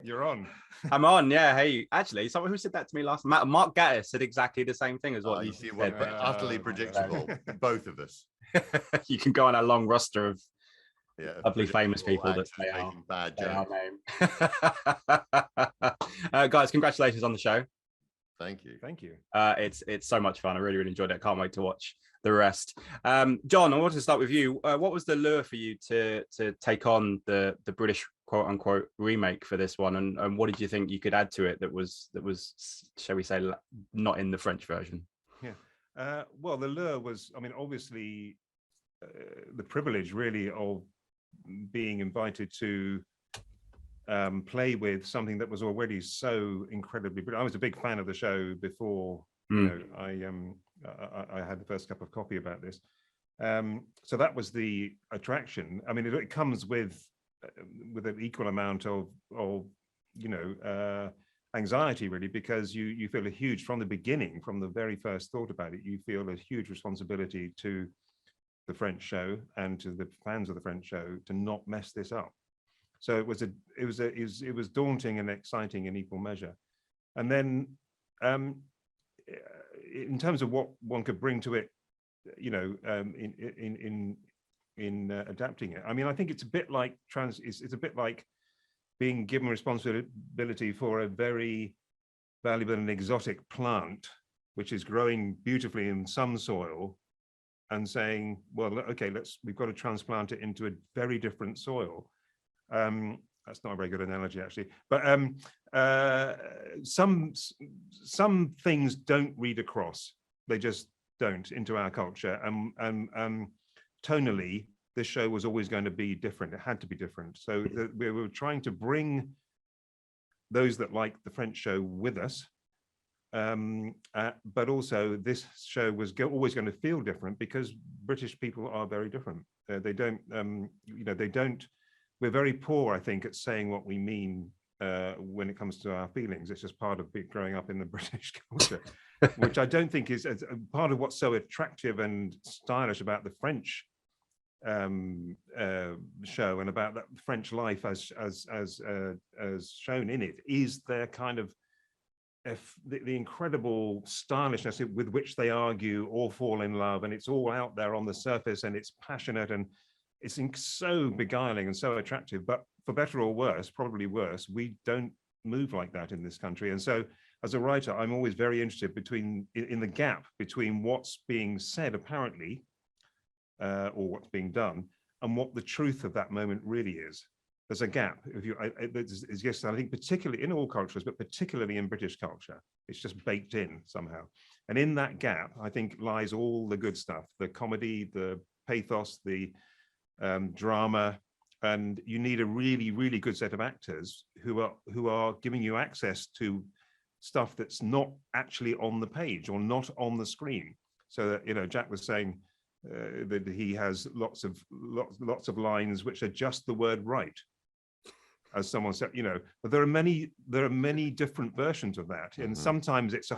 You're on. I'm on, yeah. Hey, actually, someone who said that to me last night, Mark Gattis said exactly the same thing as what you see, said. utterly predictable, both of us. You can go on a long roster of lovely famous people that say our name. Guys, congratulations on the show. Thank you. It's so much fun. I really enjoyed it. I can't wait to watch the rest. John, I wanted to start with you. What was the lure for you to take on the British quote unquote remake for this one, and what did you think you could add to it that was shall we say not in the French version? Well, the lure was, I mean, obviously the privilege really of being invited to play with something that was already so incredibly brilliant. I was a big fan of the show before you know I had the first cup of coffee about this, so that was the attraction. I mean, it comes with an equal amount of you know anxiety, really, because you feel a huge, from the beginning, from the very first thought about it, you feel a huge responsibility to the French show and to the fans of the French show to not mess this up. So it was daunting and exciting in equal measure. And then in terms of what one could bring to it, you know, in adapting it, I mean, I think it's a bit like it's a bit like being given responsibility for a very valuable and exotic plant, which is growing beautifully in some soil, and saying, well, okay, we've got to transplant it into a very different soil. That's not a very good analogy, actually, but some things don't read across. They just don't into our culture. And tonally, this show was always going to be different. It had to be different. So we were trying to bring those that like the French show with us. But also this show was always going to feel different because British people are very different. They don't, you know, we're very poor, I think, at saying what we mean when it comes to our feelings. It's just part of growing up in the British culture, which I don't think is part of what's so attractive and stylish about the French show and about that French life as shown in it, is their kind of the incredible stylishness with which they argue or fall in love, and it's all out there on the surface, and it's passionate, and it's so beguiling and so attractive. But for better or worse, probably worse, we don't move like that in this country. And so as a writer, I'm always very interested in the gap between what's being said apparently or what's being done and what the truth of that moment really is. There's a gap. Yes, I think particularly in all cultures, but particularly in British culture, it's just baked in somehow. And in that gap, I think, lies all the good stuff: the comedy, the pathos, the drama. And you need a really, really good set of actors who are giving you access to stuff that's not actually on the page or not on the screen. So that, you know, Jack was saying that he has lots of lines which are just the word right, as someone said, you know. But there are many different versions of that, and sometimes it's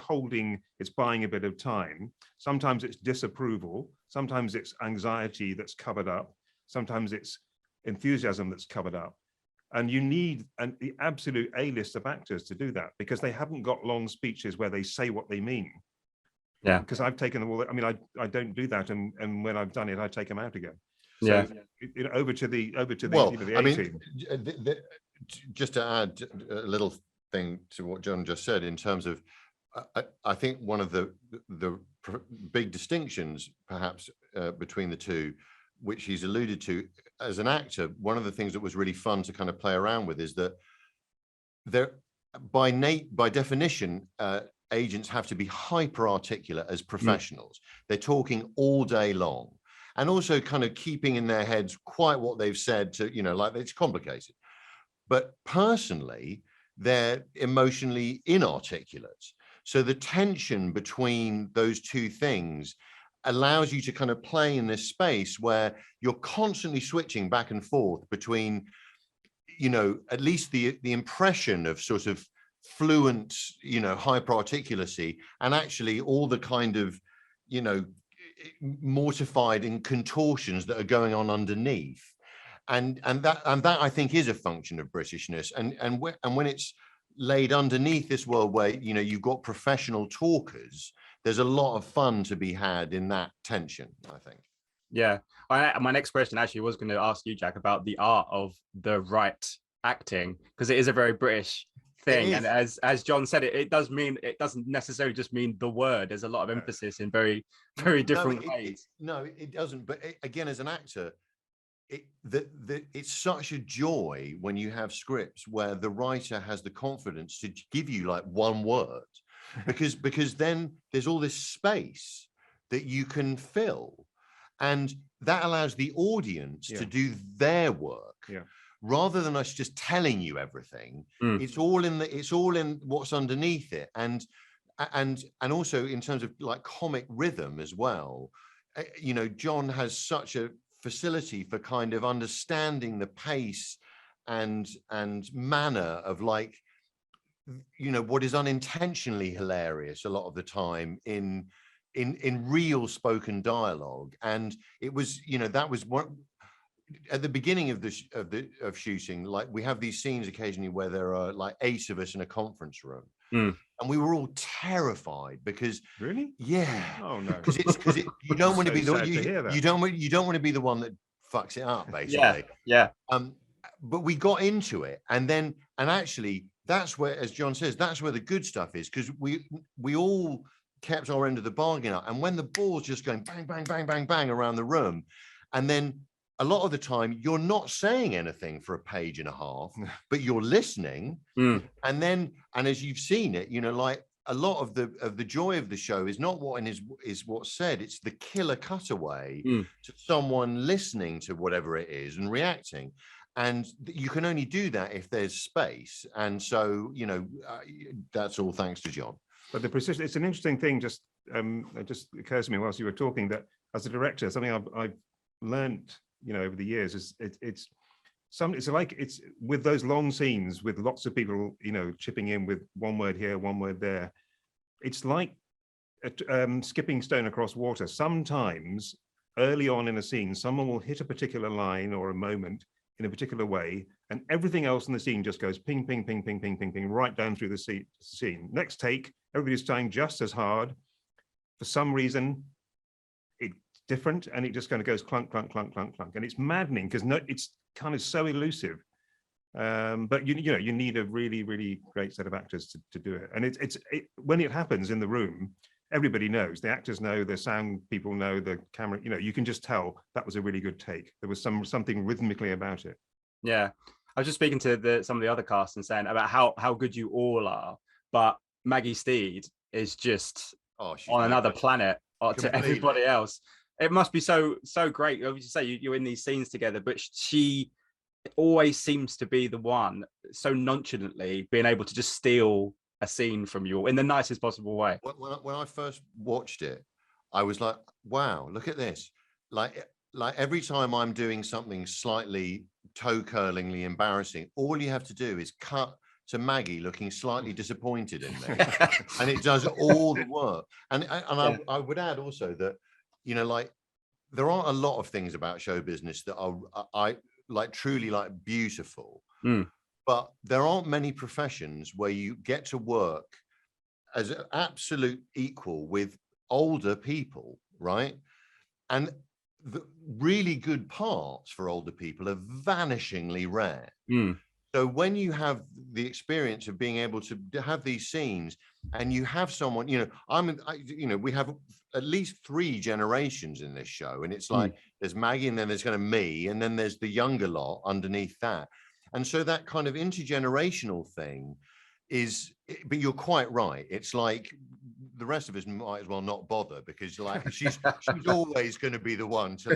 it's buying a bit of time. Sometimes it's disapproval. Sometimes it's anxiety that's covered up. Sometimes it's enthusiasm that's covered up. And you need the absolute A-list of actors to do that, because they haven't got long speeches where they say what they mean. Yeah. Because I've taken them all. I mean, I don't do that, and when I've done it, I take them out again. So, yeah. You know, over to the well, you know, the I A-team. mean, just to add a little thing to what John just said, in terms of, I think one of the big distinctions, perhaps, between the two, which he's alluded to, as an actor, one of the things that was really fun to kind of play around with is that there, by definition, agents have to be hyper articulate as professionals. They're talking all day long, and also kind of keeping in their heads quite what they've said to, you know, like, it's complicated. But personally, they're emotionally inarticulate. So the tension between those two things allows you to kind of play in this space where you're constantly switching back and forth between, you know, at least the impression of sort of fluent, you know, hyperarticulacy, and actually all the kind of, you know, mortified in contortions that are going on underneath. that I think is a function of Britishness, and when it's laid underneath this world where you've got professional talkers, there's a lot of fun to be had in that tension, I think. Yeah, my next question actually was going to ask you, Jack, about the art of the right acting, because it is a very British thing, and as John said, it doesn't necessarily just mean the word. There's a lot of emphasis in very different ways. It doesn't. But again, as an actor, it's such a joy when you have scripts where the writer has the confidence to give you like one word, because then there's all this space that you can fill, and that allows the audience to do their work. Yeah. Rather than us just telling you everything. It's all in what's underneath it, and also in terms of like comic rhythm as well. John has such a facility for kind of understanding the pace and manner of like what is unintentionally hilarious a lot of the time in real spoken dialogue. And it was that was what at the beginning of shooting, like we have these scenes occasionally where there are like 8 of us in a conference room, and we were all terrified because really, oh no, because you don't want to be you don't want to be the one that fucks it up, basically. But we got into it, and actually that's where, as John says, that's where the good stuff is, because we all kept our end of the bargain up, and when the ball's just going bang bang bang bang bang around the room, and then a lot of the time you're not saying anything for a page and a half, but you're listening. And as you've seen it, like a lot of the joy of the show is not is what's said, it's the killer cutaway to someone listening to whatever it is and reacting. And you can only do that if there's space. And so, that's all thanks to John. But the precision, it's an interesting thing, it just occurs to me whilst you were talking, that as a director, something I've learned over the years is it's with those long scenes with lots of people chipping in with one word here, one word there. It's like skipping stone across water. Sometimes early on in a scene, someone will hit a particular line or a moment in a particular way, and everything else in the scene just goes ping, ping, ping, ping, ping, ping, ping, right down through the scene. Next take, everybody's trying just as hard. For some reason, it's different, and it just kind of goes clunk, clunk, clunk, clunk, clunk, and it's maddening because it's kind of so elusive. But you need a really, really great set of actors to do it. And when it happens in the room, everybody knows. The actors know, the sound people know, the camera. You can just tell that was a really good take. There was something rhythmically about it. Yeah, I was just speaking to some of the other cast and saying about how good you all are, but Maggie Steed is just on another planet to everybody else. It must be so great. Obviously, say you're in these scenes together, but she always seems to be the one so nonchalantly being able to just steal a scene from you in the nicest possible way. When I first watched it, I was like, wow, look at this. Like every time I'm doing something slightly toe-curlingly embarrassing, all you have to do is cut to Maggie looking slightly disappointed in me, and it does all the work. And I would add also that, like, there aren't a lot of things about show business that are truly beautiful. But there aren't many professions where you get to work as an absolute equal with older people, right? And the really good parts for older people are vanishingly rare. So when you have the experience of being able to have these scenes, and you have someone, we have at least 3 generations in this show, and it's like there's Maggie, and then there's kind of me, and then there's the younger lot underneath that. And so that kind of intergenerational thing but you're quite right. It's like the rest of us might as well not bother, because she's always going to be the one to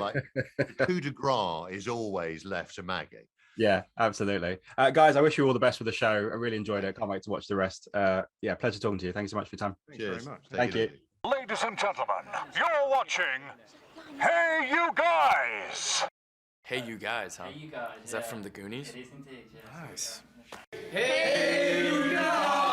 the coup de grace is always left to Maggie. Yeah, absolutely. Guys, I wish you all the best with the show. I really enjoyed it. Can't wait to watch the rest. Pleasure talking to you. Thanks so much for your time. Thanks very much. Thank you. Ladies and gentlemen, you're watching Hey You Guys! Hey You Guys, huh? Hey You Guys. Is that from the Goonies? It is indeed, yeah. Nice. Hey You Guys!